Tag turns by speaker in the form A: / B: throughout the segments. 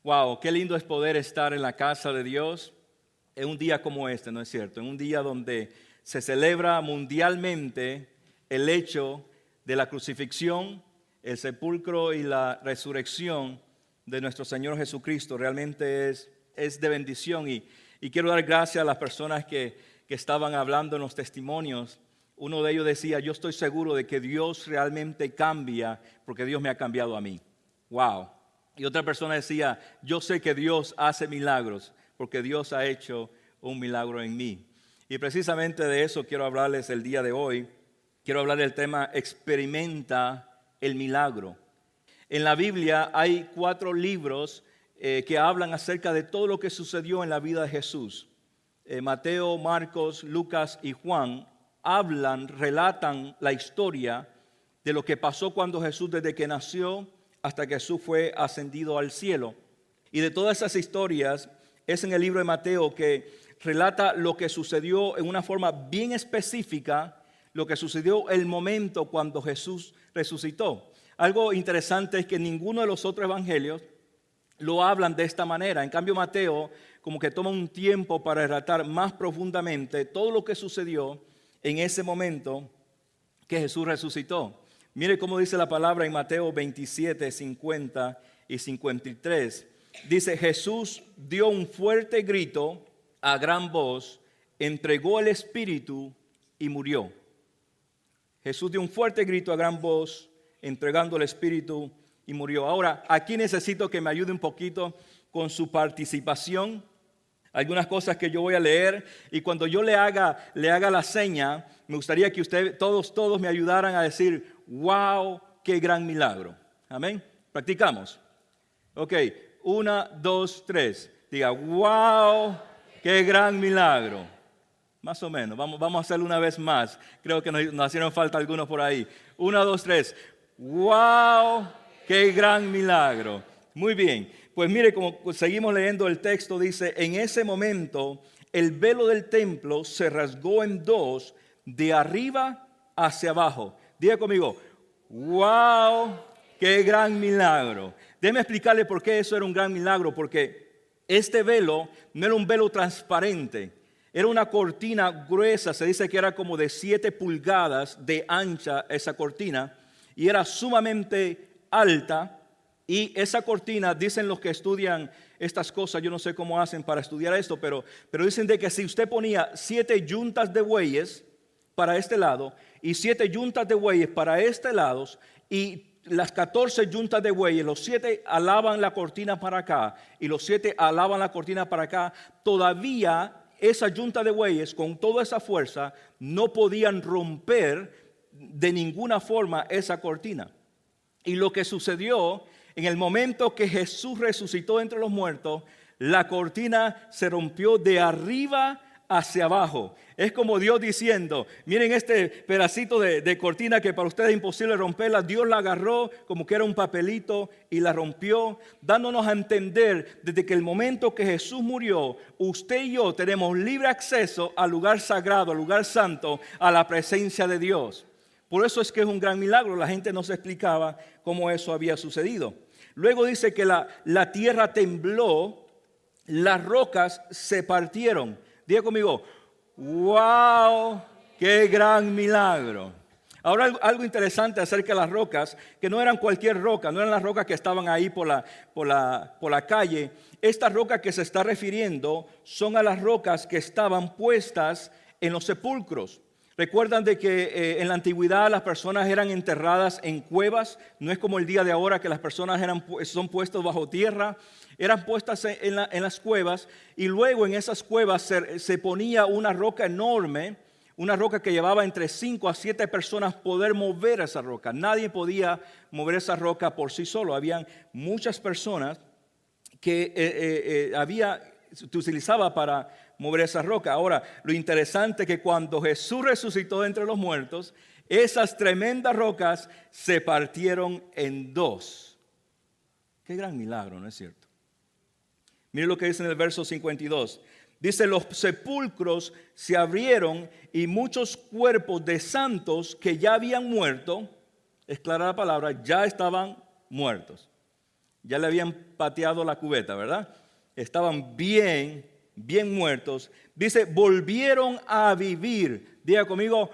A: Wow, qué lindo es poder estar en la casa de Dios en un día como este, ¿no es cierto? En un día donde se celebra mundialmente el hecho de la crucifixión, el sepulcro y la resurrección de nuestro Señor Jesucristo. Realmente es de bendición y quiero dar gracias a las personas que estaban hablando en los testimonios. Uno de ellos decía, yo estoy seguro de que Dios realmente cambia porque Dios me ha cambiado a mí. Wow. Y otra persona decía, yo sé que Dios hace milagros porque Dios ha hecho un milagro en mí. Y precisamente de eso quiero hablarles el día de hoy. Quiero hablar del tema experimenta el milagro. En la Biblia hay 4 libros que hablan acerca de todo lo que sucedió en la vida de Jesús. Mateo, Marcos, Lucas y Juan relatan la historia de lo que pasó cuando Jesús, desde que nació hasta que Jesús fue ascendido al cielo. Y de todas esas historias es en el libro de Mateo que relata lo que sucedió en una forma bien específica, lo que sucedió el momento cuando Jesús resucitó. Algo interesante es que ninguno de los otros evangelios lo hablan de esta manera. En cambio, Mateo como que toma un tiempo para relatar más profundamente todo lo que sucedió en ese momento que Jesús resucitó. Mire cómo dice la palabra en Mateo 27, 50 y 53. Dice, Jesús dio un fuerte grito a gran voz, entregó el Espíritu y murió. Jesús dio un fuerte grito a gran voz, entregando el Espíritu y murió. Ahora, aquí necesito que me ayude un poquito con su participación. Algunas cosas que yo voy a leer y cuando yo le haga la seña, me gustaría que ustedes todos me ayudaran a decir, wow, qué gran milagro. Amén. Practicamos. Ok, 1, 2, 3. Diga, wow, qué gran milagro. Más o menos, vamos a hacerlo una vez más. Creo que nos hicieron falta algunos por ahí. 1, 2, 3. Wow, qué gran milagro. Muy bien. Pues mire, como seguimos leyendo el texto, dice, en ese momento el velo del templo se rasgó en 2, de arriba hacia abajo. Diga conmigo, wow, qué gran milagro. Déjeme explicarle por qué eso era un gran milagro, porque este velo no era un velo transparente, era una cortina gruesa, se dice que era como de 7 pulgadas de ancha esa cortina, y era sumamente alta. Y esa cortina, dicen los que estudian estas cosas, yo no sé cómo hacen para estudiar esto, pero dicen de que si usted ponía 7 yuntas de bueyes para este lado y 7 yuntas de bueyes para este lado y las 14 yuntas de bueyes, los 7 alaban la cortina para acá y los 7 alaban la cortina para acá, todavía esa yunta de bueyes con toda esa fuerza no podían romper de ninguna forma esa cortina. Y lo que sucedió en el momento que Jesús resucitó entre los muertos, la cortina se rompió de arriba hacia abajo. Es como Dios diciendo, miren este pedacito de cortina que para ustedes es imposible romperla. Dios la agarró como que era un papelito y la rompió, dándonos a entender desde que el momento que Jesús murió, usted y yo tenemos libre acceso al lugar sagrado, al lugar santo, a la presencia de Dios. Por eso es que es un gran milagro. La gente no se explicaba cómo eso había sucedido. Luego dice que la tierra tembló, las rocas se partieron. Diga conmigo, wow, qué gran milagro. Ahora algo interesante acerca de las rocas, que no eran cualquier roca, no eran las rocas que estaban ahí por la calle. Estas rocas que se está refiriendo son a las rocas que estaban puestas en los sepulcros. Recuerdan de que en la antigüedad las personas eran enterradas en cuevas, no es como el día de ahora que las personas son puestas bajo tierra, eran puestas en las cuevas y luego en esas cuevas se ponía una roca enorme, una roca que llevaba entre 5 a 7 personas poder mover esa roca. Nadie podía mover esa roca por sí solo, habían muchas personas que se utilizaba para mover esa roca. Ahora, lo interesante es que cuando Jesús resucitó de entre los muertos, esas tremendas rocas se partieron en 2. Qué gran milagro, ¿no es cierto? Mire lo que dice en el verso 52. Dice, los sepulcros se abrieron y muchos cuerpos de santos que ya habían muerto, es clara la palabra, ya estaban muertos. Ya le habían pateado la cubeta, ¿verdad? Estaban bien muertos. Dice, volvieron a vivir. Diga conmigo,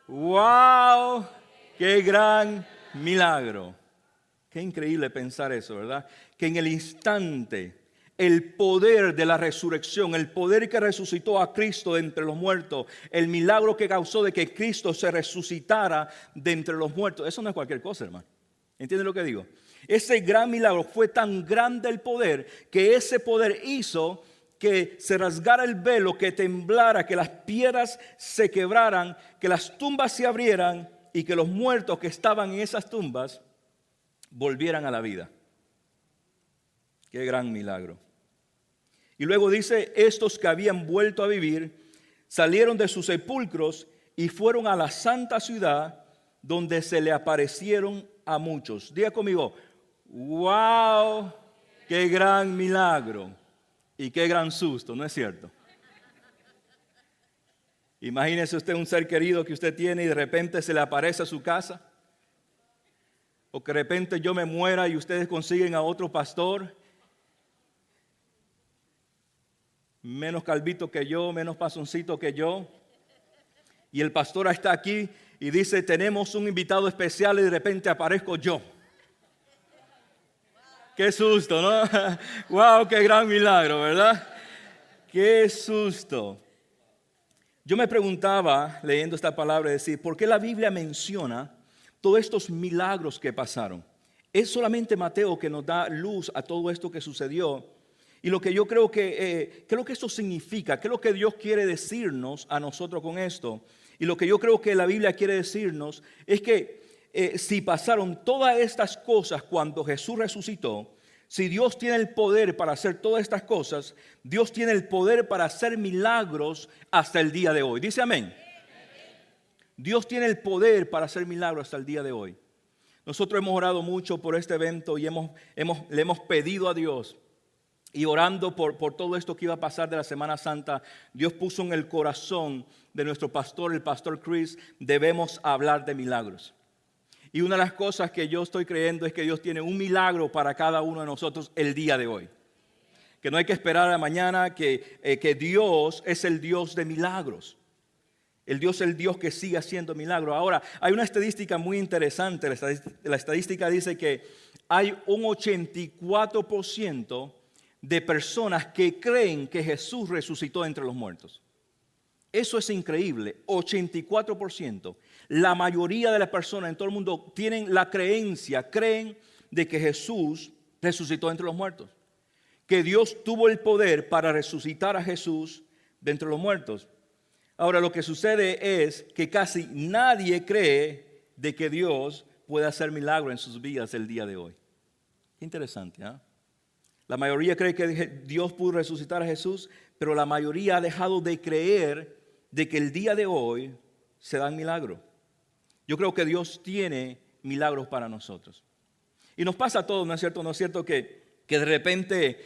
A: ¡wow! ¡Qué gran milagro! Qué increíble pensar eso, ¿verdad? Que en el instante, el poder de la resurrección, el poder que resucitó a Cristo de entre los muertos, el milagro que causó de que Cristo se resucitara de entre los muertos, eso no es cualquier cosa, hermano. ¿Entienden lo que digo? Ese gran milagro fue tan grande el poder, que ese poder hizo que se rasgara el velo, que temblara, que las piedras se quebraran, que las tumbas se abrieran y que los muertos que estaban en esas tumbas volvieran a la vida. Qué gran milagro. Y luego dice, estos que habían vuelto a vivir salieron de sus sepulcros y fueron a la santa ciudad, donde se le aparecieron a muchos. Diga conmigo, ¡wow! ¡Qué gran milagro! Y qué gran susto, ¿no es cierto? Imagínese usted un ser querido que usted tiene y de repente se le aparece a su casa. O que de repente yo me muera y ustedes consiguen a otro pastor, menos calvito que yo, menos pasoncito que yo. Y el pastor está aquí y dice, tenemos un invitado especial, y de repente aparezco yo. Qué susto, ¿no? ¡Wow! ¡Qué gran milagro!, ¿verdad? ¡Qué susto! Yo me preguntaba, leyendo esta palabra, decir, ¿por qué la Biblia menciona todos estos milagros que pasaron? Es solamente Mateo que nos da luz a todo esto que sucedió. Y lo que yo creo que, ¿qué es lo que esto significa? ¿Qué es lo que Dios quiere decirnos a nosotros con esto? Y lo que yo creo que la Biblia quiere decirnos es que si pasaron todas estas cosas cuando Jesús resucitó, si Dios tiene el poder para hacer todas estas cosas, Dios tiene el poder para hacer milagros hasta el día de hoy. Dice amén. Dios tiene el poder para hacer milagros hasta el día de hoy. Nosotros hemos orado mucho por este evento y le hemos pedido a Dios. Y orando por todo esto que iba a pasar de la Semana Santa, Dios puso en el corazón de nuestro pastor, el pastor Chris, debemos hablar de milagros. Y una de las cosas que yo estoy creyendo es que Dios tiene un milagro para cada uno de nosotros el día de hoy. Que no hay que esperar a mañana, que Dios es el Dios de milagros. El Dios es el Dios que sigue haciendo milagros. Ahora, hay una estadística muy interesante. La estadística dice que hay un 84% de personas que creen que Jesús resucitó entre los muertos. Eso es increíble, 84%. La mayoría de las personas en todo el mundo tienen la creencia, creen de que Jesús resucitó entre los muertos. Que Dios tuvo el poder para resucitar a Jesús de entre los muertos. Ahora, lo que sucede es que casi nadie cree de que Dios puede hacer milagros en sus vidas el día de hoy. Qué interesante, ¿eh? La mayoría cree que Dios pudo resucitar a Jesús, pero la mayoría ha dejado de creer de que el día de hoy se dan milagros. Yo creo que Dios tiene milagros para nosotros. Y nos pasa a todos, ¿no es cierto? ¿No es cierto que de repente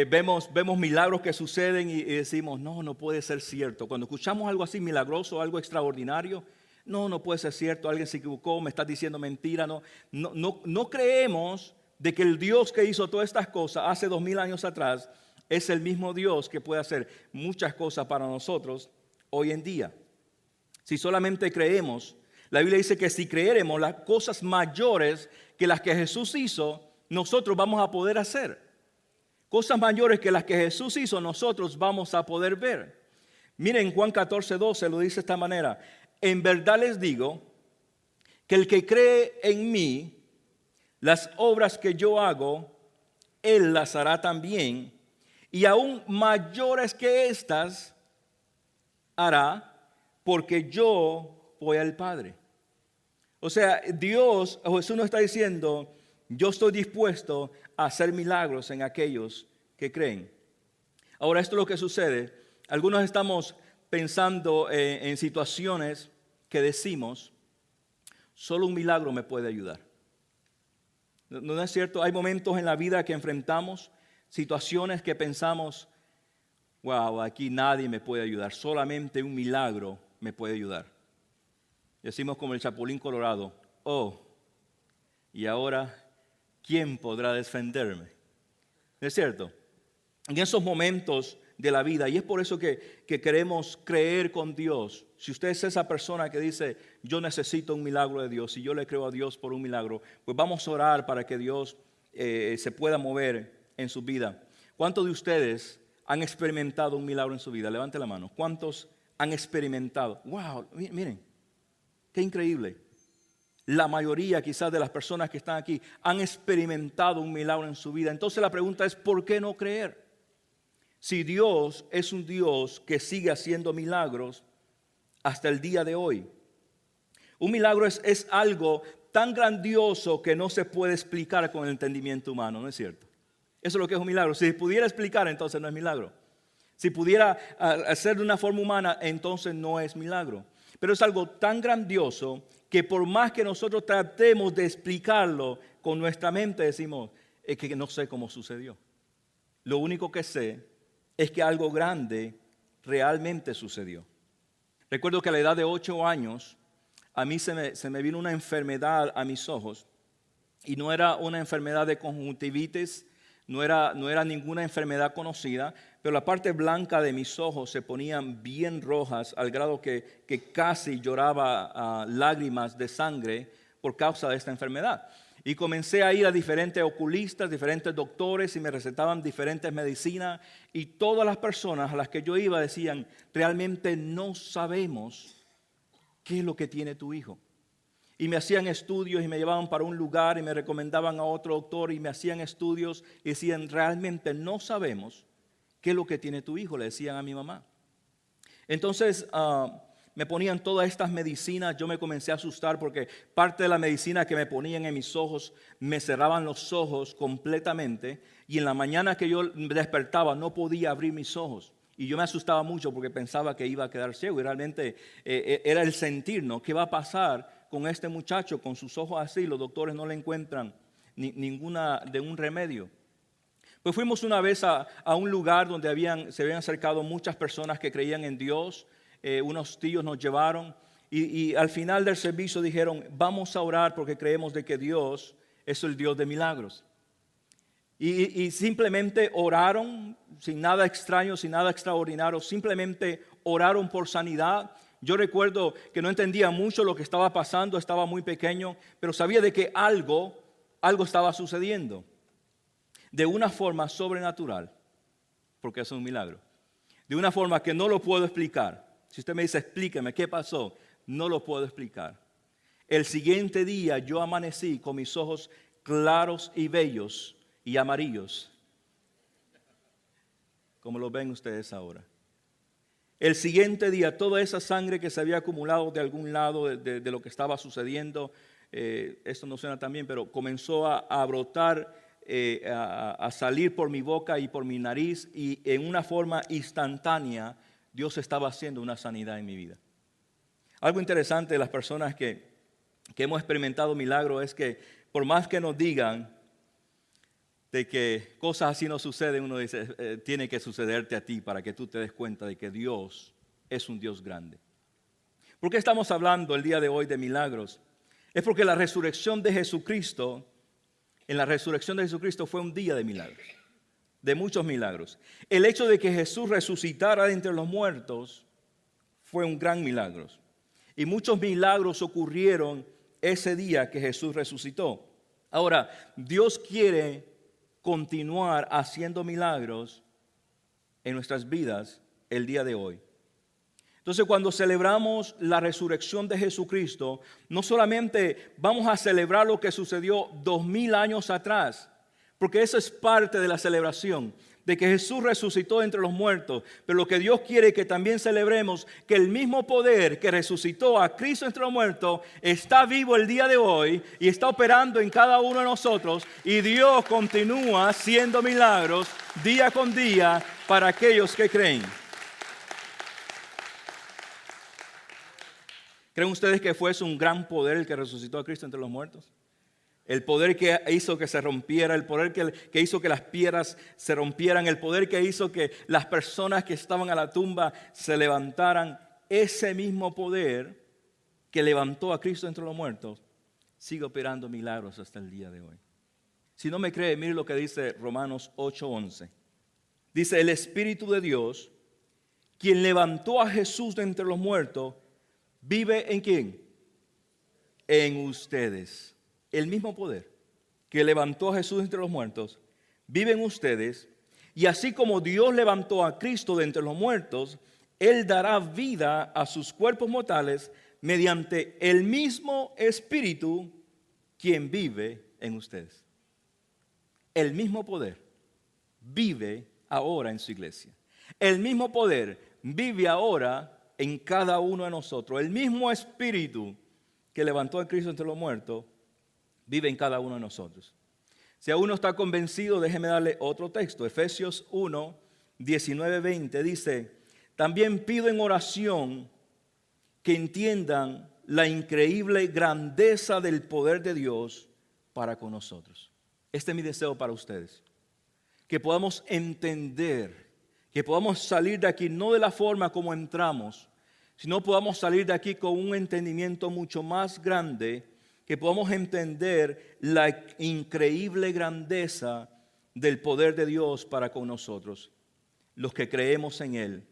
A: vemos milagros que suceden y decimos, no puede ser cierto? Cuando escuchamos algo así milagroso, algo extraordinario, no puede ser cierto, alguien se equivocó, me está diciendo mentira. No creemos de que el Dios que hizo todas estas cosas hace 2000 años atrás es el mismo Dios que puede hacer muchas cosas para nosotros hoy en día. Si solamente creemos, la Biblia dice que si creeremos las cosas mayores que las que Jesús hizo, nosotros vamos a poder hacer. Cosas mayores que las que Jesús hizo, nosotros vamos a poder ver. Miren, Juan 14:12 lo dice de esta manera: en verdad les digo que el que cree en mí, las obras que yo hago, él las hará también, y aún mayores que estas hará, porque yo voy al Padre. O sea, Jesús nos está diciendo, yo estoy dispuesto a hacer milagros en aquellos que creen. Ahora, esto es lo que sucede. Algunos estamos pensando en situaciones que decimos, solo un milagro me puede ayudar. ¿No es cierto? Hay momentos en la vida que enfrentamos situaciones que pensamos, wow, aquí nadie me puede ayudar, solamente un milagro me puede ayudar. Decimos como el Chapulín Colorado, oh, y ahora, ¿quién podrá defenderme? ¿No es cierto? En esos momentos de la vida, y es por eso que queremos creer con Dios. Si usted es esa persona que dice, yo necesito un milagro de Dios, y yo le creo a Dios por un milagro, pues vamos a orar para que Dios se pueda mover en su vida. ¿Cuántos de ustedes han experimentado un milagro en su vida? Levante la mano. ¿Cuántos han experimentado? Wow, miren, qué increíble. La mayoría quizás de las personas que están aquí han experimentado un milagro en su vida. Entonces la pregunta es, ¿por qué no creer? Si Dios es un Dios que sigue haciendo milagros hasta el día de hoy. Un milagro es algo tan grandioso que no se puede explicar con el entendimiento humano, ¿no es cierto? Eso es lo que es un milagro. Si pudiera explicar, entonces no es milagro. Si pudiera hacer de una forma humana, entonces no es milagro. Pero es algo tan grandioso que por más que nosotros tratemos de explicarlo con nuestra mente, decimos, es que no sé cómo sucedió. Lo único que sé es que algo grande realmente sucedió. Recuerdo que a la edad de 8 años, a mí se me vino una enfermedad a mis ojos. Y no era una enfermedad de conjuntivitis, no era ninguna enfermedad conocida, pero la parte blanca de mis ojos se ponían bien rojas al grado que casi lloraba lágrimas de sangre por causa de esta enfermedad. Y comencé a ir a diferentes oculistas, diferentes doctores y me recetaban diferentes medicinas y todas las personas a las que yo iba decían, realmente no sabemos qué es lo que tiene tu hijo. Y me hacían estudios y me llevaban para un lugar y me recomendaban a otro doctor y me hacían estudios y decían, realmente no sabemos qué es lo que tiene tu hijo, le decían a mi mamá. Entonces me ponían todas estas medicinas, yo me comencé a asustar porque parte de la medicina que me ponían en mis ojos me cerraban los ojos completamente y en la mañana que yo despertaba no podía abrir mis ojos. Y yo me asustaba mucho porque pensaba que iba a quedar ciego y realmente era el sentir, ¿no? ¿Qué va a pasar con este muchacho con sus ojos así? Los doctores no le encuentran ninguna de un remedio. Pues fuimos una vez a un lugar donde se habían acercado muchas personas que creían en Dios. Unos tíos nos llevaron y al final del servicio dijeron, vamos a orar porque creemos de que Dios es el Dios de milagros. Y simplemente oraron, sin nada extraño, sin nada extraordinario, simplemente oraron por sanidad. Yo recuerdo que no entendía mucho lo que estaba pasando, estaba muy pequeño, pero sabía de que algo estaba sucediendo. De una forma sobrenatural, porque es un milagro. De una forma que no lo puedo explicar. Si usted me dice, explíqueme, ¿qué pasó? No lo puedo explicar. El siguiente día yo amanecí con mis ojos claros y bellos y amarillos, como lo ven ustedes ahora. El siguiente día, toda esa sangre que se había acumulado de algún lado de lo que estaba sucediendo, esto no suena tan bien, pero comenzó a brotar, a salir por mi boca y por mi nariz, y en una forma instantánea Dios estaba haciendo una sanidad en mi vida. Algo interesante de las personas que hemos experimentado milagros es que por más que nos digan de que cosas así no suceden, uno dice, tiene que sucederte a ti para que tú te des cuenta de que Dios es un Dios grande. ¿Por qué estamos hablando el día de hoy de milagros? Es porque la resurrección de Jesucristo, en la resurrección de Jesucristo fue un día de milagros, de muchos milagros. El hecho de que Jesús resucitara de entre los muertos fue un gran milagro. Y muchos milagros ocurrieron ese día que Jesús resucitó. Ahora, Dios quiere continuar haciendo milagros en nuestras vidas el día de hoy. Entonces, cuando celebramos la resurrección de Jesucristo, no solamente vamos a celebrar lo que sucedió 2000 años atrás, porque eso es parte de la celebración, de que Jesús resucitó entre los muertos, pero lo que Dios quiere es que también celebremos que el mismo poder que resucitó a Cristo entre los muertos está vivo el día de hoy y está operando en cada uno de nosotros, y Dios continúa haciendo milagros día con día para aquellos que creen. ¿Creen ustedes que fue un gran poder el que resucitó a Cristo entre los muertos? El poder que hizo que se rompiera, el poder que hizo que las piedras se rompieran, el poder que hizo que las personas que estaban a la tumba se levantaran. Ese mismo poder que levantó a Cristo entre los muertos sigue operando milagros hasta el día de hoy. Si no me cree, mire lo que dice Romanos 8:11. Dice, el Espíritu de Dios, quien levantó a Jesús de entre los muertos, vive ¿en quién? En ustedes. El mismo poder que levantó a Jesús de entre los muertos, vive en ustedes. Y así como Dios levantó a Cristo de entre los muertos, Él dará vida a sus cuerpos mortales mediante el mismo Espíritu quien vive en ustedes. El mismo poder vive ahora en su iglesia. El mismo poder vive ahora en cada uno de nosotros. El mismo Espíritu que levantó a Cristo entre los muertos vive en cada uno de nosotros. Si aún no está convencido, déjeme darle otro texto. Efesios 1, 19, 20 dice, también pido en oración que entiendan la increíble grandeza del poder de Dios para con nosotros. Este es mi deseo para ustedes. Que podamos entender, que podamos salir de aquí no de la forma como entramos, sino podamos salir de aquí con un entendimiento mucho más grande, que podamos entender la increíble grandeza del poder de Dios para con nosotros, los que creemos en Él.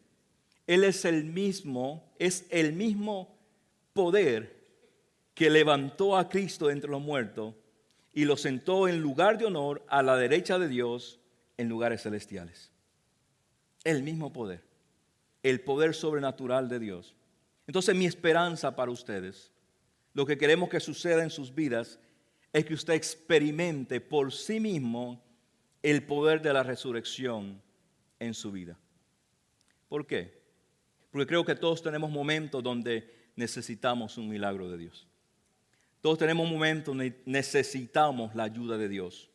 A: Él es el mismo poder que levantó a Cristo entre los muertos y lo sentó en lugar de honor a la derecha de Dios en lugares celestiales. El mismo poder, el poder sobrenatural de Dios. Entonces mi esperanza para ustedes, lo que queremos que suceda en sus vidas, es que usted experimente por sí mismo el poder de la resurrección en su vida. ¿Por qué? Porque creo que todos tenemos momentos donde necesitamos un milagro de Dios. Todos tenemos momentos donde necesitamos la ayuda de Dios.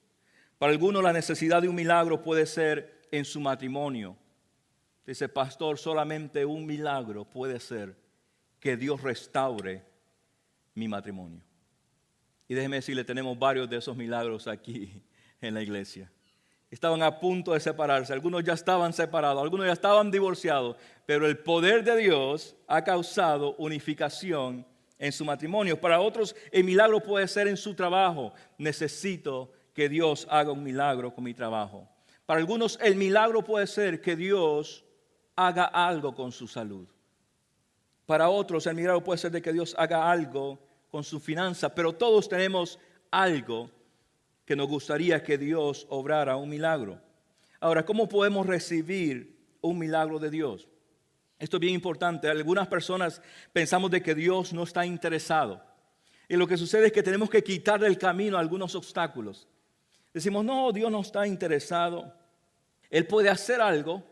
A: Para algunos la necesidad de un milagro puede ser en su matrimonio. Dice, pastor, solamente un milagro puede ser que Dios restaure mi matrimonio. Y déjeme decirle, tenemos varios de esos milagros aquí en la iglesia. Estaban a punto de separarse, algunos ya estaban separados, algunos ya estaban divorciados, pero el poder de Dios ha causado unificación en su matrimonio. Para otros el milagro puede ser en su trabajo. Necesito que Dios haga un milagro con mi trabajo. Para algunos el milagro puede ser que Dios haga algo con su salud. Para otros el milagro puede ser de que Dios haga algo con su finanza, pero todos tenemos algo que nos gustaría que Dios obrara un milagro. Ahora, ¿cómo podemos recibir un milagro de Dios? Esto es bien importante. Algunas personas pensamos de que Dios no está interesado. Y lo que sucede es que tenemos que quitar del camino algunos obstáculos. Decimos, no, Dios no está interesado. Él puede hacer algo,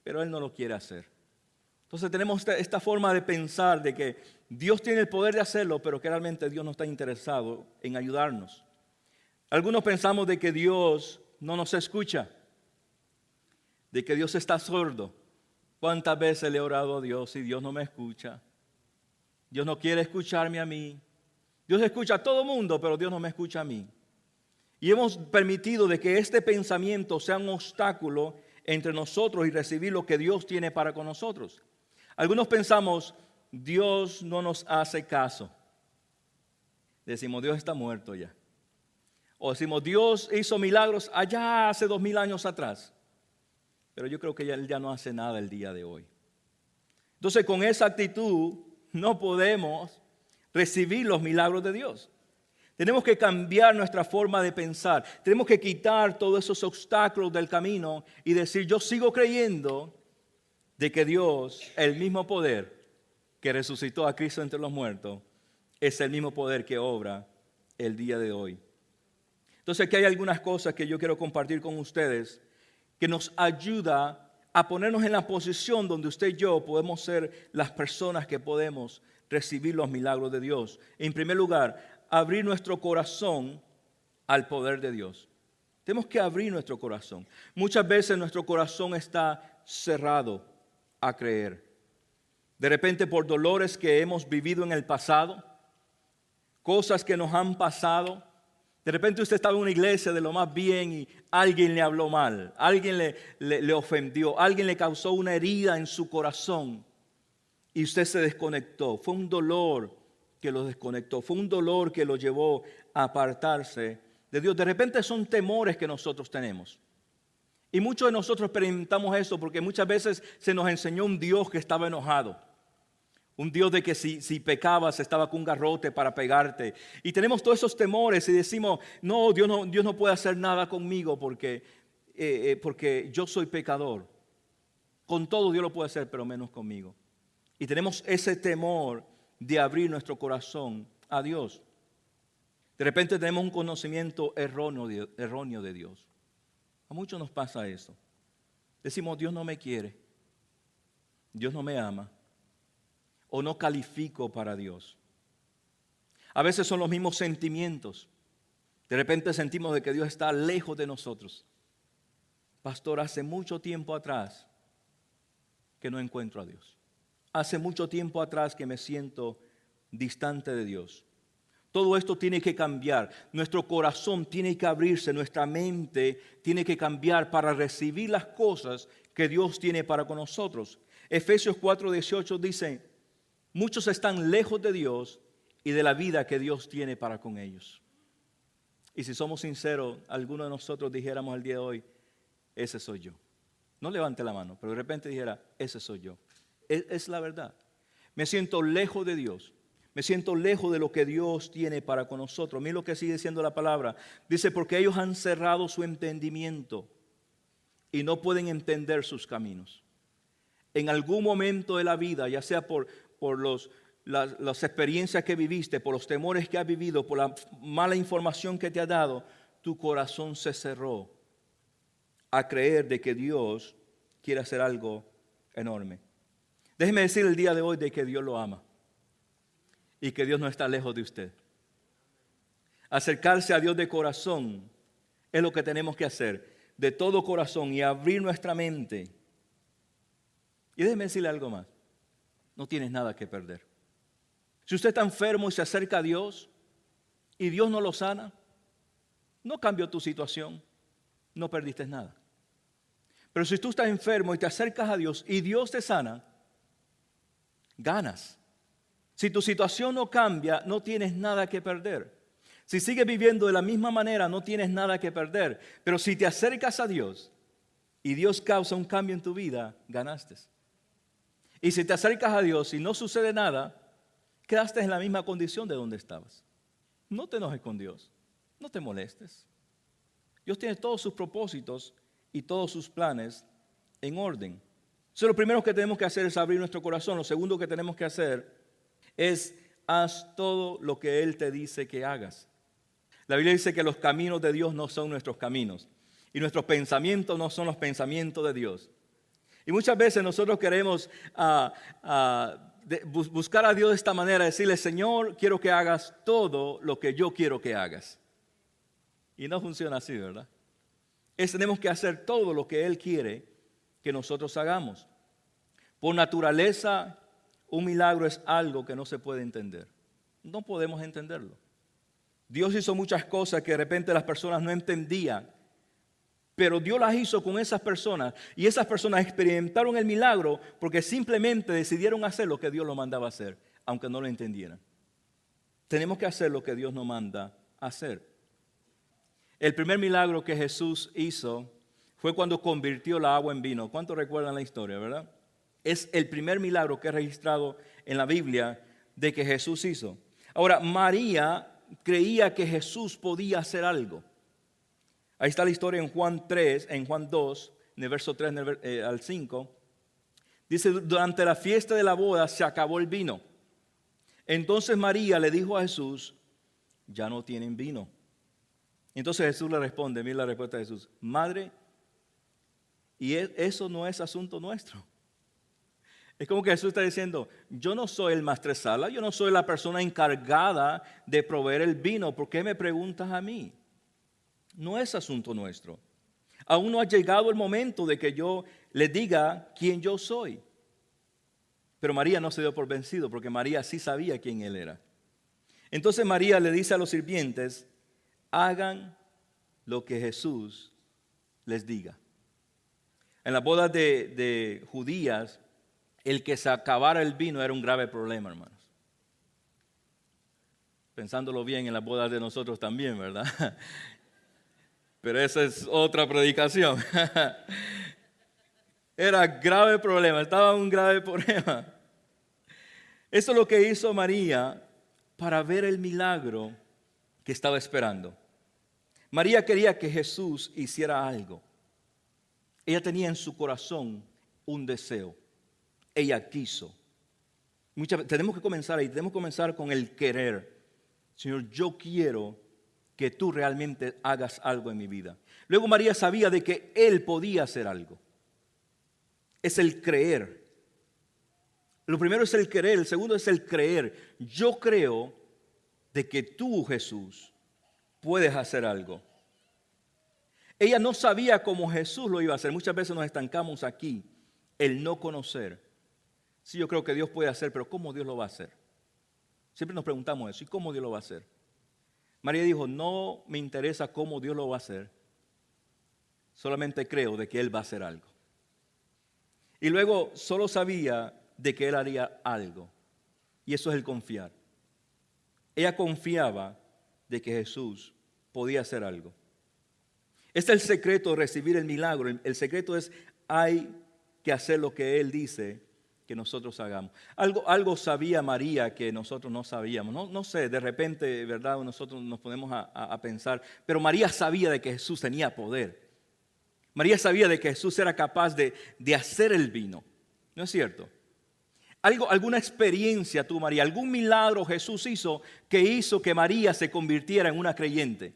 A: pero Él no lo quiere hacer. Entonces tenemos esta forma de pensar de que Dios tiene el poder de hacerlo, pero que realmente Dios no está interesado en ayudarnos. Algunos pensamos de que Dios no nos escucha, de que Dios está sordo. ¿Cuántas veces le he orado a Dios y Dios no me escucha? Dios no quiere escucharme a mí. Dios escucha a todo mundo, pero Dios no me escucha a mí. Y hemos permitido de que este pensamiento sea un obstáculo entre nosotros y recibir lo que Dios tiene para con nosotros. Algunos pensamos, Dios no nos hace caso. Decimos, Dios está muerto ya. O decimos, Dios hizo milagros allá hace 2000 años atrás. Pero yo creo que Él ya no hace nada el día de hoy. Entonces, con esa actitud no podemos recibir los milagros de Dios. Tenemos que cambiar nuestra forma de pensar. Tenemos que quitar todos esos obstáculos del camino y decir, yo sigo creyendo de que Dios, el mismo poder que resucitó a Cristo entre los muertos, es el mismo poder que obra el día de hoy. Entonces aquí hay algunas cosas que yo quiero compartir con ustedes que nos ayuda a ponernos en la posición donde usted y yo podemos ser las personas que podemos recibir los milagros de Dios. En primer lugar, abrir nuestro corazón al poder de Dios. Tenemos que abrir nuestro corazón. Muchas veces nuestro corazón está cerrado a creer. De repente por dolores que hemos vivido en el pasado, cosas que nos han pasado. De repente usted estaba en una iglesia de lo más bien y alguien le habló mal, alguien le ofendió, alguien le causó una herida en su corazón y usted se desconectó. Fue un dolor que lo desconectó, fue un dolor que lo llevó a apartarse de Dios. De repente son temores que nosotros tenemos. Y muchos de nosotros experimentamos eso porque muchas veces se nos enseñó un Dios que estaba enojado. Un Dios de que si pecabas estaba con un garrote para pegarte. Y tenemos todos esos temores y decimos, no, Dios no puede hacer nada conmigo porque yo soy pecador. Con todo Dios lo puede hacer, pero menos conmigo. Y tenemos ese temor de abrir nuestro corazón a Dios. De repente tenemos un conocimiento erróneo de Dios. A muchos nos pasa eso. Decimos, Dios no me quiere. Dios no me ama. O no califico para Dios. A veces son los mismos sentimientos. De repente sentimos de que Dios está lejos de nosotros. Pastor, hace mucho tiempo atrás que no encuentro a Dios. Hace mucho tiempo atrás que me siento distante de Dios. Todo esto tiene que cambiar. Nuestro corazón tiene que abrirse, nuestra mente tiene que cambiar para recibir las cosas que Dios tiene para con nosotros. Efesios 4:18 dice, muchos están lejos de Dios y de la vida que Dios tiene para con ellos. Y si somos sinceros, alguno de nosotros dijéramos el día de hoy, ese soy yo. No levante la mano, pero de repente dijera, ese soy yo. Es la verdad. Me siento lejos de Dios. Me siento lejos de lo que Dios tiene para con nosotros. Mira lo que sigue diciendo la palabra. Dice, porque ellos han cerrado su entendimiento y no pueden entender sus caminos. En algún momento de la vida, ya sea por las experiencias que viviste, por los temores que has vivido, por la mala información que te ha dado, tu corazón se cerró a creer de que Dios quiere hacer algo enorme. Déjeme decir el día de hoy de que Dios lo ama y que Dios no está lejos de usted. Acercarse a Dios de corazón es lo que tenemos que hacer, de todo corazón, y abrir nuestra mente. Y déjeme decirle algo más, no tienes nada que perder. Si usted está enfermo y se acerca a Dios y Dios no lo sana, no cambió tu situación, no perdiste nada. Pero si tú estás enfermo y te acercas a Dios y Dios te sana, ganas. Si tu situación no cambia, no tienes nada que perder. Si sigues viviendo de la misma manera, no tienes nada que perder. Pero si te acercas a Dios y Dios causa un cambio en tu vida, ganaste. Y si te acercas a Dios y no sucede nada, quedaste en la misma condición de donde estabas. No te enojes con Dios, no te molestes. Dios tiene todos sus propósitos y todos sus planes en orden. Entonces, lo primero que tenemos que hacer es abrir nuestro corazón. Lo segundo que tenemos que hacer es haz todo lo que Él te dice que hagas. La Biblia dice que los caminos de Dios no son nuestros caminos y nuestros pensamientos no son los pensamientos de Dios. Y muchas veces nosotros queremos buscar a Dios de esta manera, decirle, Señor, quiero que hagas todo lo que yo quiero que hagas. Y no funciona así, ¿verdad? Tenemos que hacer todo lo que Él quiere que nosotros hagamos. Por naturaleza, un milagro es algo que no se puede entender. No podemos entenderlo. Dios hizo muchas cosas que de repente las personas no entendían, pero Dios las hizo con esas personas y esas personas experimentaron el milagro porque simplemente decidieron hacer lo que Dios lo mandaba hacer, aunque no lo entendieran. Tenemos que hacer lo que Dios nos manda hacer. El primer milagro que Jesús hizo fue cuando convirtió la agua en vino. ¿Cuántos recuerdan la historia, verdad? Es el primer milagro que es registrado en la Biblia de que Jesús hizo. Ahora, María creía que Jesús podía hacer algo. Ahí está la historia en Juan 2, en el verso 3 al 5. Dice, durante la fiesta de la boda se acabó el vino. Entonces María le dijo a Jesús, ya no tienen vino. Entonces Jesús le responde, mira la respuesta de Jesús, Madre, y eso no es asunto nuestro. Es como que Jesús está diciendo, yo no soy el maestresala, yo no soy la persona encargada de proveer el vino, ¿por qué me preguntas a mí? No es asunto nuestro. Aún no ha llegado el momento de que yo le diga quién yo soy. Pero María no se dio por vencido, porque María sí sabía quién Él era. Entonces María le dice a los sirvientes, hagan lo que Jesús les diga. En las bodas de judías, el que se acabara el vino era un grave problema, hermanos. Pensándolo bien, en las bodas de nosotros también, ¿verdad? Pero esa es otra predicación. Era grave problema, estaba en un grave problema. Eso es lo que hizo María para ver el milagro que estaba esperando. María quería que Jesús hiciera algo. Ella tenía en su corazón un deseo. Ella quiso. Tenemos que comenzar ahí, tenemos que comenzar con el querer. Señor, yo quiero que tú realmente hagas algo en mi vida. Luego María sabía de que Él podía hacer algo. Es el creer. Lo primero es el querer, el segundo es el creer. Yo creo de que tú, Jesús, puedes hacer algo. Ella no sabía cómo Jesús lo iba a hacer. Muchas veces nos estancamos aquí, el no conocer. Sí, yo creo que Dios puede hacer, pero ¿cómo Dios lo va a hacer? Siempre nos preguntamos eso, ¿y cómo Dios lo va a hacer? María dijo, no me interesa cómo Dios lo va a hacer, solamente creo de que Él va a hacer algo. Y luego solo sabía de que Él haría algo, y eso es el confiar. Ella confiaba de que Jesús podía hacer algo. Este es el secreto de recibir el milagro. El secreto es, hay que hacer lo que Él dice que nosotros hagamos. Algo sabía María que nosotros no sabíamos. No sé, de repente, ¿verdad? Nosotros nos ponemos a pensar, pero María sabía de que Jesús tenía poder. María sabía de que Jesús era capaz de hacer el vino. ¿No es cierto? Alguna experiencia tú, María, algún milagro Jesús hizo que María se convirtiera en una creyente.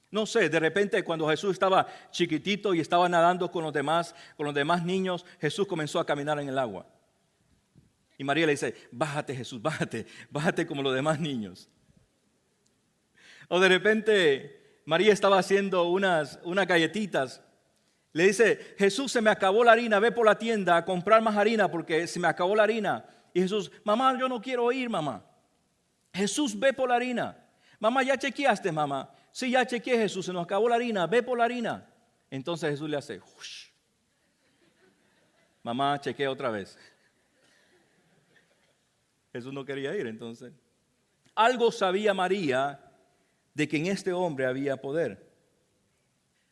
A: No sé, de repente cuando Jesús estaba chiquitito y estaba nadando con los demás niños, Jesús comenzó a caminar en el agua. Y María le dice, bájate Jesús, bájate como los demás niños. O de repente María estaba haciendo unas galletitas. Le dice, Jesús, se me acabó la harina, ve por la tienda a comprar más harina porque se me acabó la harina. Y Jesús, mamá, yo no quiero ir, mamá. Jesús, ve por la harina. Mamá, ¿ya chequeaste, mamá? Sí, ya chequeé, Jesús, se nos acabó la harina, ve por la harina. Entonces Jesús le hace, ¡ush! Mamá, chequea otra vez. Jesús no quería ir, entonces. Algo sabía María de que en este hombre había poder.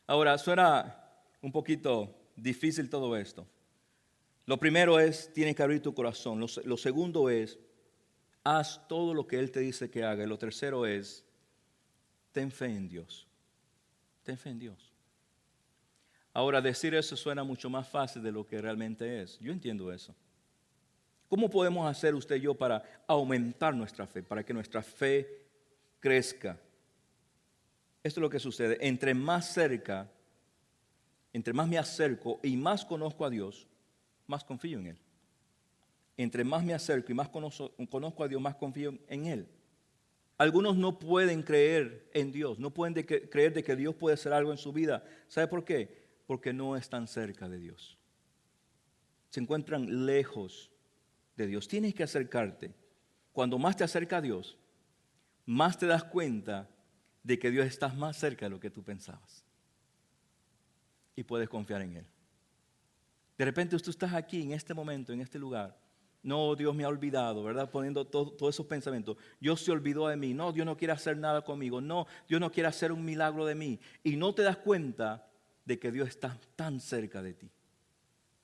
A: Ahora, suena un poquito difícil todo esto. Lo primero es, tienes que abrir tu corazón. Lo segundo es, haz todo lo que Él te dice que haga. Y lo tercero es, ten fe en Dios. Ten fe en Dios. Ahora, decir eso suena mucho más fácil de lo que realmente es. Yo entiendo eso. ¿Cómo podemos hacer usted y yo para aumentar nuestra fe, para que nuestra fe crezca? Esto es lo que sucede. Entre más me acerco y más conozco a Dios, más confío en Él. Entre más me acerco y más conozco a Dios, más confío en Él. Algunos no pueden creer en Dios, no pueden creer de que Dios puede hacer algo en su vida. ¿Sabe por qué? Porque no están cerca de Dios. Se encuentran lejos de Dios. Tienes que acercarte. Cuando más te acerca a Dios, más te das cuenta de que Dios está más cerca de lo que tú pensabas. Y puedes confiar en Él. De repente tú estás aquí en este momento, en este lugar. No, Dios me ha olvidado, ¿verdad? Poniendo todos esos pensamientos. Dios se olvidó de mí. No, Dios no quiere hacer nada conmigo. No, Dios no quiere hacer un milagro de mí. Y no te das cuenta de que Dios está tan cerca de ti.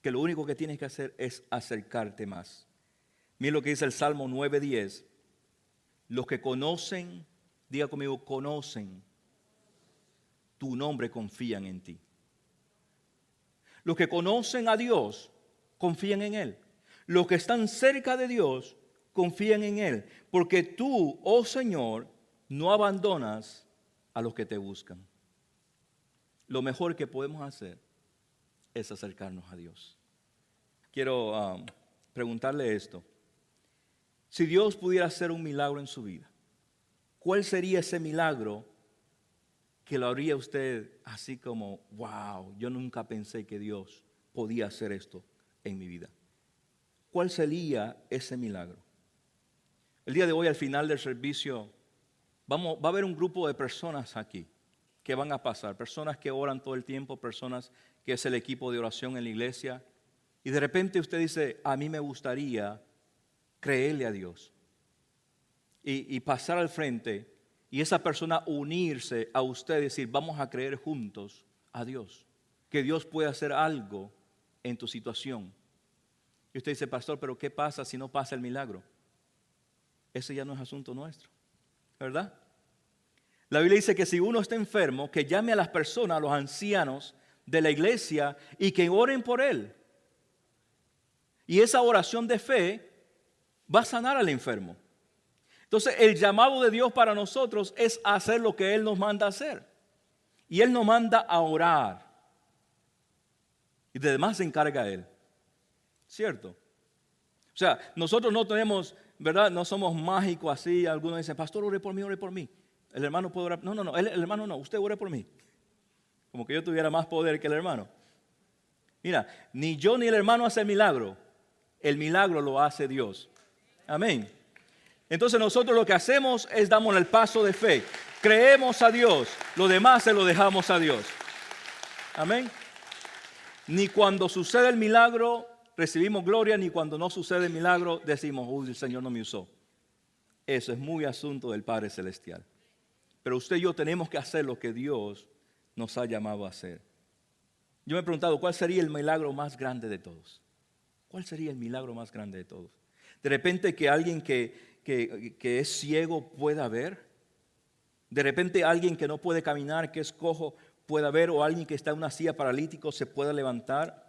A: Que lo único que tienes que hacer es acercarte más. Mira lo que dice el Salmo 9:10. Los que conocen, diga conmigo, conocen tu nombre, confían en ti. Los que conocen a Dios, confían en Él. Los que están cerca de Dios, confían en Él. Porque tú, oh Señor, no abandonas a los que te buscan. Lo mejor que podemos hacer es acercarnos a Dios. Quiero preguntarle esto. Si Dios pudiera hacer un milagro en su vida, ¿cuál sería ese milagro que lo haría usted así como, wow, yo nunca pensé que Dios podía hacer esto en mi vida? ¿Cuál sería ese milagro? El día de hoy, al final del servicio, va a haber un grupo de personas aquí que van a pasar, personas que oran todo el tiempo, personas que es el equipo de oración en la iglesia, y de repente usted dice, a mí me gustaría creerle a Dios y pasar al frente y esa persona unirse a usted y decir, vamos a creer juntos a Dios, que Dios puede hacer algo en tu situación. Y usted dice, pastor, pero ¿qué pasa si no pasa el milagro? Ese ya no es asunto nuestro, ¿verdad? La Biblia dice que si uno está enfermo, que llame a las personas, a los ancianos de la iglesia y que oren por él. Y esa oración de fe va a sanar al enfermo. Entonces, el llamado de Dios para nosotros es hacer lo que Él nos manda hacer. Y Él nos manda a orar. Y de demás se encarga Él. ¿Cierto? O sea, nosotros no tenemos, ¿verdad? No somos mágicos así. Algunos dicen, pastor, ore por mí, ore por mí. El hermano puede orar. No, el hermano no, usted ore por mí. Como que yo tuviera más poder que el hermano. Mira, ni yo ni el hermano hace el milagro. El milagro lo hace Dios. Amén. Entonces nosotros lo que hacemos es damos el paso de fe. Creemos a Dios. Lo demás se lo dejamos a Dios. Amén. Ni cuando sucede el milagro recibimos gloria, ni cuando no sucede el milagro decimos, uy, el Señor no me usó. Eso es muy asunto del Padre Celestial. Pero usted y yo tenemos que hacer lo que Dios nos ha llamado a hacer. Yo me he preguntado, ¿cuál sería el milagro más grande de todos? ¿Cuál sería el milagro más grande de todos? De repente que alguien que es ciego pueda ver. De repente alguien que no puede caminar, que es cojo, pueda ver. O alguien que está en una silla paralítico se pueda levantar.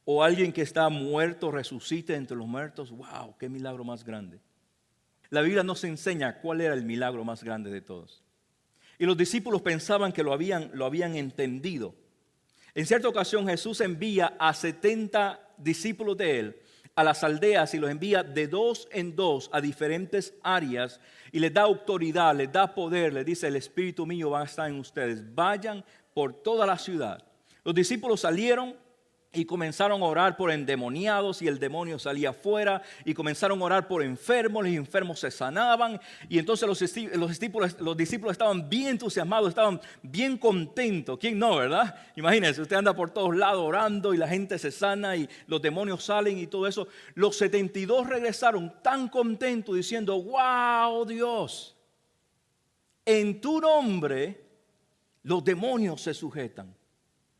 A: O alguien que está muerto resucite entre los muertos. ¡Wow! ¡Qué milagro más grande! La Biblia nos enseña cuál era el milagro más grande de todos. Y los discípulos pensaban que lo habían entendido. En cierta ocasión Jesús envía a 70 discípulos de Él a las aldeas y los envía de 2 en 2 a diferentes áreas y les da autoridad, les da poder, les dice, el Espíritu mío va a estar en ustedes. Vayan por toda la ciudad. Los discípulos salieron y comenzaron a orar por endemoniados y el demonio salía afuera y comenzaron a orar por enfermos, los enfermos se sanaban y entonces los discípulos estaban bien entusiasmados, estaban bien contentos. ¿Quién no, verdad? Imagínense, usted anda por todos lados orando y la gente se sana y los demonios salen y todo eso. Los 72 regresaron tan contentos diciendo, wow, Dios, en tu nombre los demonios se sujetan.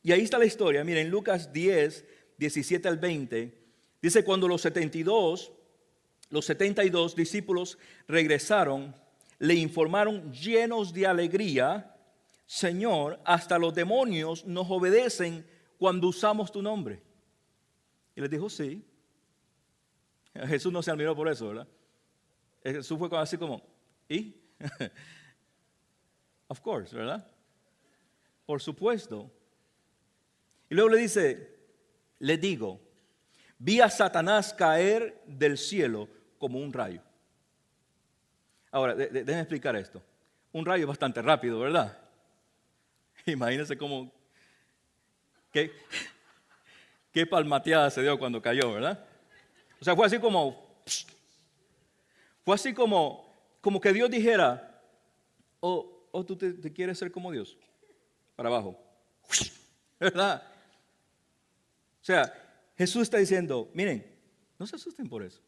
A: Y ahí está la historia. Miren, Lucas 10, 17 al 20, dice, cuando los 72 discípulos regresaron, le informaron llenos de alegría, Señor, hasta los demonios nos obedecen cuando usamos tu nombre. Y les dijo, sí. Jesús no se admiró por eso, ¿verdad? Jesús fue así como, ¿y? Of course, ¿verdad? Por supuesto. Y luego le dice, le digo, vi a Satanás caer del cielo como un rayo. Ahora, déjenme explicar esto. Un rayo es bastante rápido, ¿verdad? Imagínense cómo, qué palmateada se dio cuando cayó, ¿verdad? O sea, fue así como que Dios dijera, oh, tú te quieres ser como Dios, para abajo, ¿verdad? O sea, Jesús está diciendo, miren, no se asusten por eso.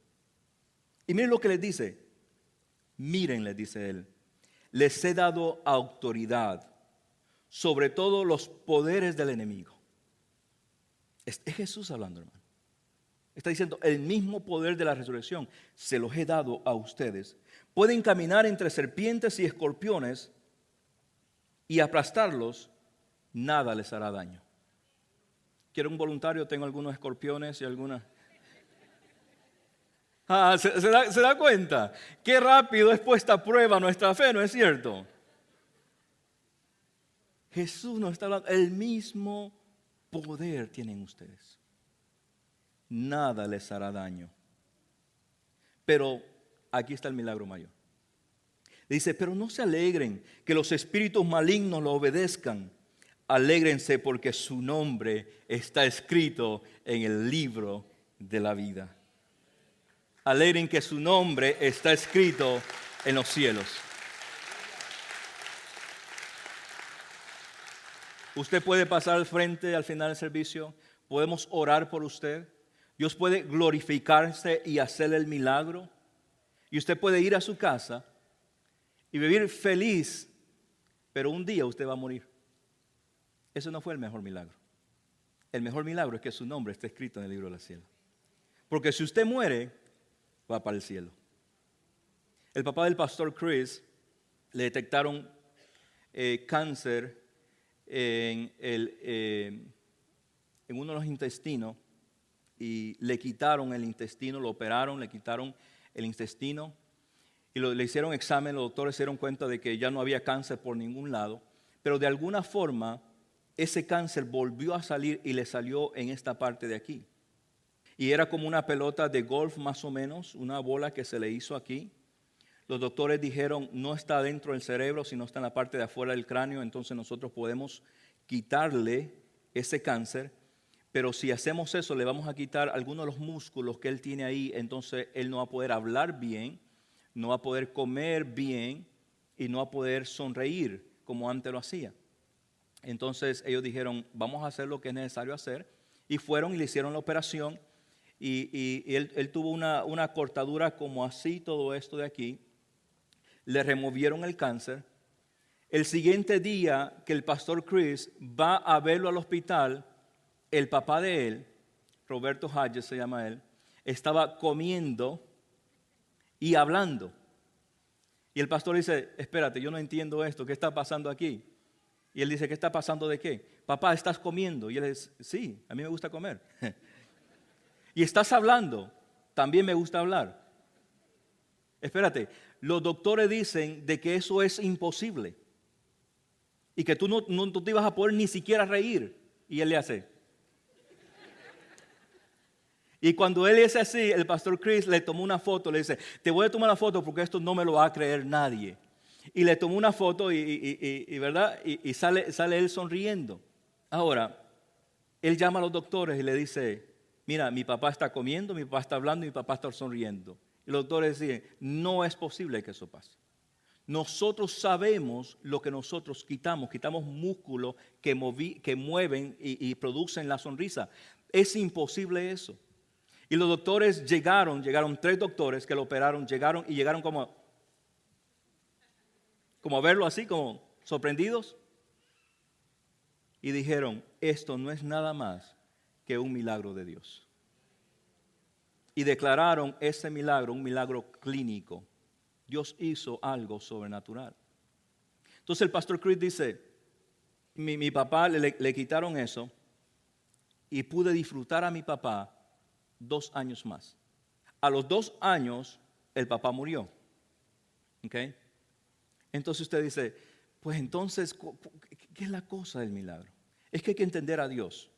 A: Y miren lo que les dice. Miren, les dice él, les he dado autoridad sobre todos los poderes del enemigo. Es Jesús hablando, hermano. Está diciendo, el mismo poder de la resurrección se los he dado a ustedes. Pueden caminar entre serpientes y escorpiones y aplastarlos, nada les hará daño. ¿Quiero un voluntario? Tengo algunos escorpiones y algunas. ¿Se da cuenta? Qué rápido es puesta a prueba nuestra fe, ¿no es cierto? Jesús nos está hablando, el mismo poder tienen ustedes. Nada les hará daño. Pero aquí está el milagro mayor. Dice, pero no se alegren que los espíritus malignos lo obedezcan. Alégrense porque su nombre está escrito en el libro de la vida. Alegren que su nombre está escrito en los cielos. Usted puede pasar al frente al final del servicio. Podemos orar por usted. Dios puede glorificarse y hacer el milagro. Y usted puede ir a su casa y vivir feliz, pero un día usted va a morir. Eso no fue el mejor milagro. El mejor milagro es que su nombre esté escrito en el libro del cielo. Porque si usted muere, va para el cielo. El papá del pastor Chris le detectaron cáncer en uno de los intestinos y le quitaron el intestino, lo operaron, le quitaron el intestino y le hicieron examen. Los doctores se dieron cuenta de que ya no había cáncer por ningún lado, pero de alguna forma ese cáncer volvió a salir y le salió en esta parte de aquí. Y era como una pelota de golf más o menos, una bola que se le hizo aquí. Los doctores dijeron, no está dentro del cerebro, sino está en la parte de afuera del cráneo, entonces nosotros podemos quitarle ese cáncer, pero si hacemos eso, le vamos a quitar algunos de los músculos que él tiene ahí, entonces él no va a poder hablar bien, no va a poder comer bien y no va a poder sonreír como antes lo hacía. Entonces ellos dijeron, vamos a hacer lo que es necesario hacer, y fueron y le hicieron la operación, y él tuvo una cortadura como así, todo esto de aquí. Le removieron el cáncer. El siguiente día que el pastor Chris va a verlo al hospital, el papá de él, Roberto Hayes se llama él, estaba comiendo y hablando. Y el pastor dice, espérate, yo no entiendo esto, ¿qué está pasando aquí? Y él dice, ¿qué está pasando de qué? Papá, ¿estás comiendo? Y él dice, sí, a mí me gusta comer. Y estás hablando, también me gusta hablar. Espérate, los doctores dicen de que eso es imposible y que tú no te ibas a poder ni siquiera reír. Y él le hace. Y cuando él es así, el pastor Chris le tomó una foto, le dice, te voy a tomar la foto porque esto no me lo va a creer nadie. Y le tomó una foto ¿verdad? Y sale él sonriendo. Ahora, él llama a los doctores y le dice, mira, mi papá está comiendo, mi papá está hablando y mi papá está sonriendo. Y los doctores dicen, no es posible que eso pase. Nosotros sabemos lo que nosotros quitamos músculos que mueven y producen la sonrisa. Es imposible eso. Y los doctores llegaron 3 doctores que lo operaron, llegaron como a verlo así, como sorprendidos. Y dijeron, esto no es nada más que un milagro de Dios. Y declararon ese milagro un milagro clínico. Dios hizo algo sobrenatural. Entonces el pastor Chris dice, mi papá le quitaron eso y pude disfrutar a mi papá 2 años más. A los 2 años el papá murió. ¿Okay? Entonces usted dice, pues entonces, ¿qué es la cosa del milagro? Es que hay que entender a Dios.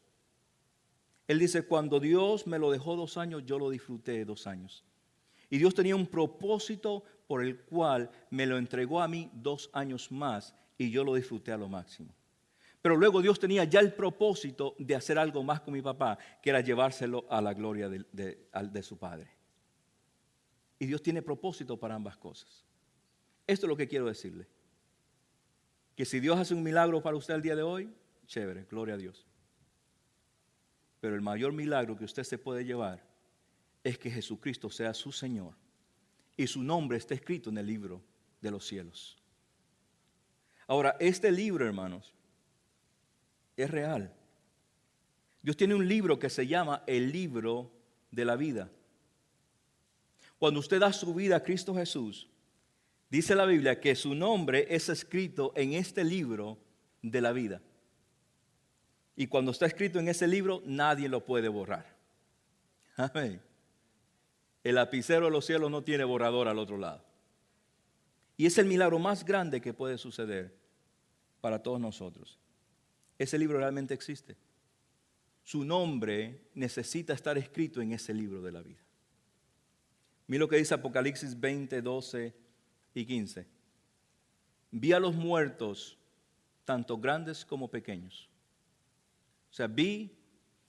A: Él dice, cuando Dios me lo dejó 2 años, yo lo disfruté 2 años. Y Dios tenía un propósito por el cual me lo entregó a mí 2 años más y yo lo disfruté a lo máximo. Pero luego Dios tenía ya el propósito de hacer algo más con mi papá, que era llevárselo a la gloria de su Padre. Y Dios tiene propósito para ambas cosas. Esto es lo que quiero decirle. Que si Dios hace un milagro para usted el día de hoy, chévere, gloria a Dios. Pero el mayor milagro que usted se puede llevar es que Jesucristo sea su Señor y su nombre esté escrito en el libro de los cielos. Ahora, este libro, hermanos, es real. Dios tiene un libro que se llama el libro de la vida. Cuando usted da su vida a Cristo Jesús, dice la Biblia que su nombre es escrito en este libro de la vida. Y cuando está escrito en ese libro, nadie lo puede borrar. Amén. El lapicero de los cielos no tiene borrador al otro lado. Y es el milagro más grande que puede suceder para todos nosotros. Ese libro realmente existe. Su nombre necesita estar escrito en ese libro de la vida. Mira lo que dice Apocalipsis 20, 12 y 15. Vi a los muertos, tanto grandes como pequeños. O sea, vi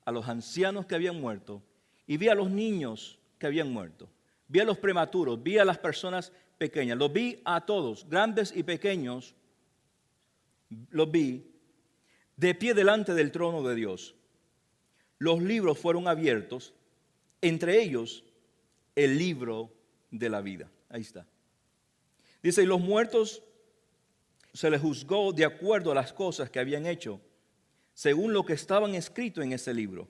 A: a los ancianos que habían muerto y vi a los niños que habían muerto. Vi a los prematuros, vi a las personas pequeñas. Los vi a todos, grandes y pequeños. Los vi de pie delante del trono de Dios. Los libros fueron abiertos, entre ellos el libro de la vida. Ahí está. Dice, y los muertos se les juzgó de acuerdo a las cosas que habían hecho, según lo que estaban escrito en ese libro.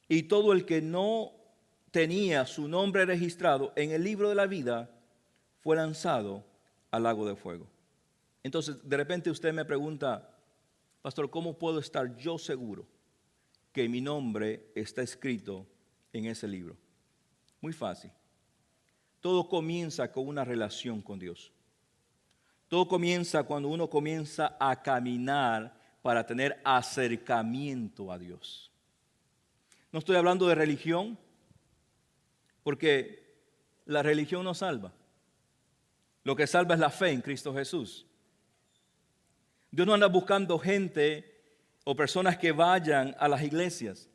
A: Y todo el que no tenía su nombre registrado en el libro de la vida fue lanzado al lago de fuego. Entonces, de repente usted me pregunta, pastor, ¿cómo puedo estar yo seguro que mi nombre está escrito en ese libro? Muy fácil. Todo comienza con una relación con Dios. Todo comienza cuando uno comienza a caminar para tener acercamiento a Dios. No estoy hablando de religión, porque la religión no salva. Lo que salva es la fe en Cristo Jesús. Dios no anda buscando gente o personas que vayan a las iglesias.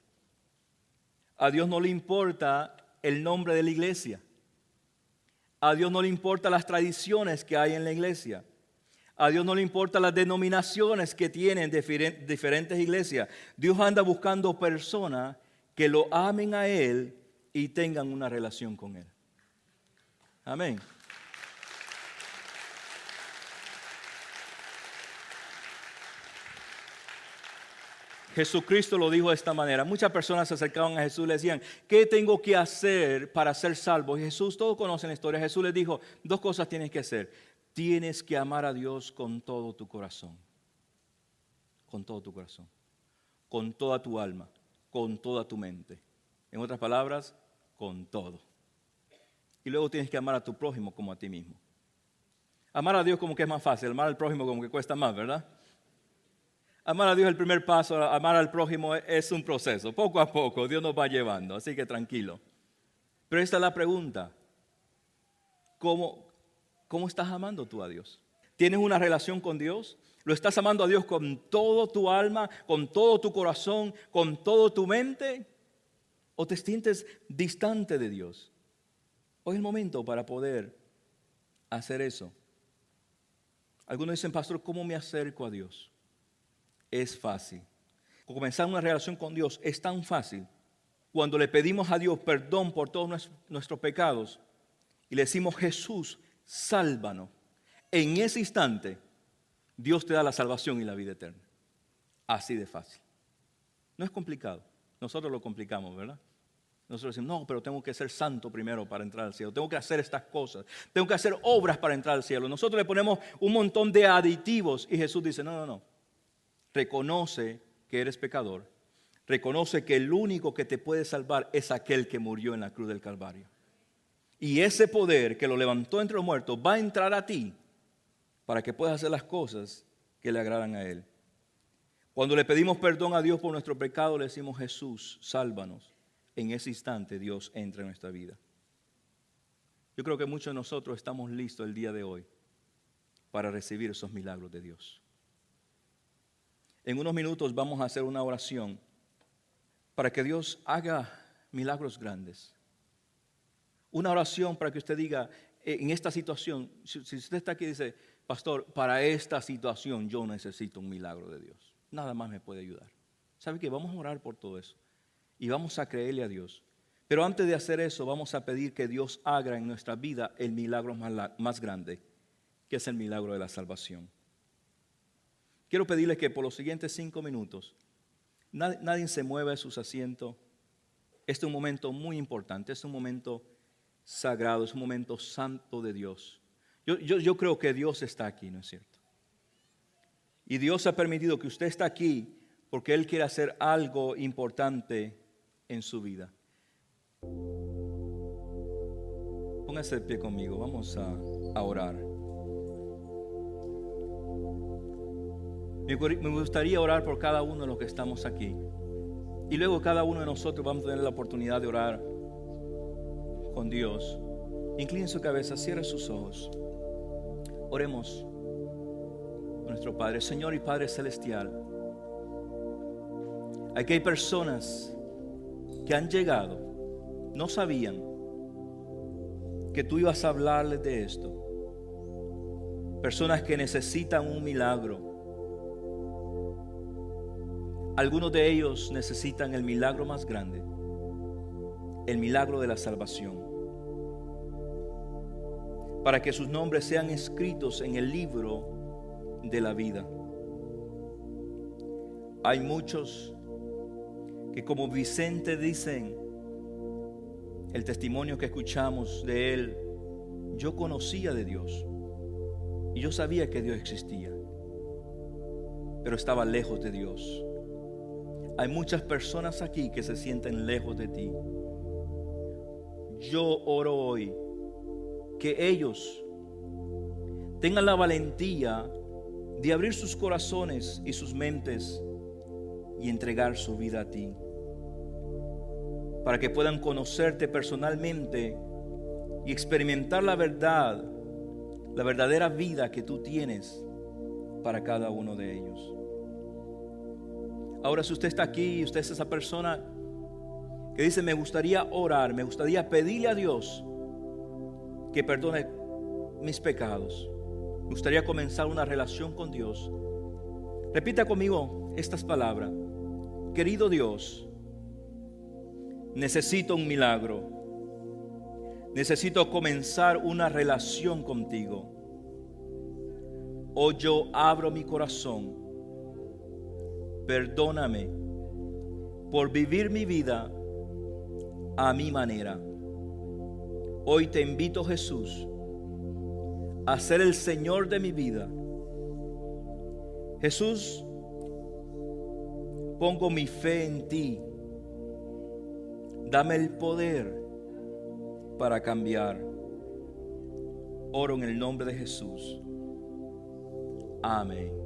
A: A Dios no le importa el nombre de la iglesia. A Dios no le importan las tradiciones que hay en la iglesia. A Dios no le importan las denominaciones que tienen diferentes iglesias. Dios anda buscando personas que lo amen a Él y tengan una relación con Él. Amén. Jesucristo lo dijo de esta manera. Muchas personas se acercaban a Jesús y le decían, ¿qué tengo que hacer para ser salvo? Y Jesús, todos conocen la historia, Jesús les dijo, dos cosas tienes que hacer. Tienes que amar a Dios con todo tu corazón. Con todo tu corazón. Con toda tu alma. Con toda tu mente. En otras palabras, con todo. Y luego tienes que amar a tu prójimo como a ti mismo. Amar a Dios como que es más fácil, amar al prójimo como que cuesta más, ¿verdad? Amar a Dios es el primer paso, amar al prójimo es un proceso. Poco a poco Dios nos va llevando, así que tranquilo. Pero esta es la pregunta. ¿Cómo estás amando tú a Dios? ¿Tienes una relación con Dios? ¿Lo estás amando a Dios con todo tu alma, con todo tu corazón, con toda tu mente? ¿O te sientes distante de Dios? Hoy es el momento para poder hacer eso. Algunos dicen, pastor, ¿cómo me acerco a Dios? Es fácil. Comenzar una relación con Dios es tan fácil. Cuando le pedimos a Dios perdón por todos nuestros pecados y le decimos, Jesús, sálvanos. En ese instante, Dios te da la salvación y la vida eterna. Así de fácil. No es complicado. Nosotros lo complicamos, ¿verdad? Nosotros decimos, no, pero tengo que ser santo primero para entrar al cielo. Tengo que hacer estas cosas. Tengo que hacer obras para entrar al cielo. Nosotros le ponemos un montón de aditivos y Jesús dice, no. Reconoce que eres pecador. Reconoce que el único que te puede salvar es aquel que murió en la cruz del Calvario. Y ese poder que lo levantó entre los muertos va a entrar a ti para que puedas hacer las cosas que le agradan a Él. Cuando le pedimos perdón a Dios por nuestro pecado, le decimos, Jesús, sálvanos. En ese instante Dios entra en nuestra vida. Yo creo que muchos de nosotros estamos listos el día de hoy para recibir esos milagros de Dios. En unos minutos vamos a hacer una oración para que Dios haga milagros grandes. Una oración para que usted diga, en esta situación, si usted está aquí y dice, pastor, para esta situación yo necesito un milagro de Dios. Nada más me puede ayudar. ¿Sabe qué? Vamos a orar por todo eso. Y vamos a creerle a Dios. Pero antes de hacer eso, vamos a pedir que Dios haga en nuestra vida el milagro más grande, que es el milagro de la salvación. Quiero pedirles que por los siguientes 5 minutos, nadie se mueva de sus asientos. Este es un momento muy importante, es un momento sagrado, es un momento santo de Dios. Yo creo que Dios está aquí, ¿no es cierto? Y Dios ha permitido que usted esté aquí porque Él quiere hacer algo importante en su vida. Póngase de pie conmigo, vamos a orar. Me gustaría orar por cada uno de los que estamos aquí. Y luego cada uno de nosotros vamos a tener la oportunidad de orar con Dios. Incline su cabeza, cierre sus ojos. Oremos a nuestro Padre, Señor y Padre Celestial. Aquí hay personas que han llegado, no sabían que tú ibas a hablarles de esto. Personas que necesitan un milagro. Algunos de ellos necesitan el milagro más grande, el milagro de la salvación. para que sus nombres sean escritos en el libro de la vida. Hay muchos que, como Vicente, dicen el testimonio que escuchamos de él: yo conocía de Dios y yo sabía que Dios existía, pero estaba lejos de Dios. Hay muchas personas aquí que se sienten lejos de ti. Yo oro hoy que ellos tengan la valentía de abrir sus corazones y sus mentes y entregar su vida a ti, para que puedan conocerte personalmente y experimentar la verdad, la verdadera vida que tú tienes para cada uno de ellos. Ahora, si usted está aquí y usted es esa persona que dice: me gustaría orar, me gustaría pedirle a Dios que perdone mis pecados, me gustaría comenzar una relación con Dios, repita conmigo estas palabras: querido Dios, necesito un milagro, necesito comenzar una relación contigo. Hoy yo abro mi corazón, perdóname por vivir mi vida a mi manera. Hoy te invito, Jesús, a ser el Señor de mi vida. Jesús, pongo mi fe en ti. Dame el poder para cambiar. Oro en el nombre de Jesús. Amén.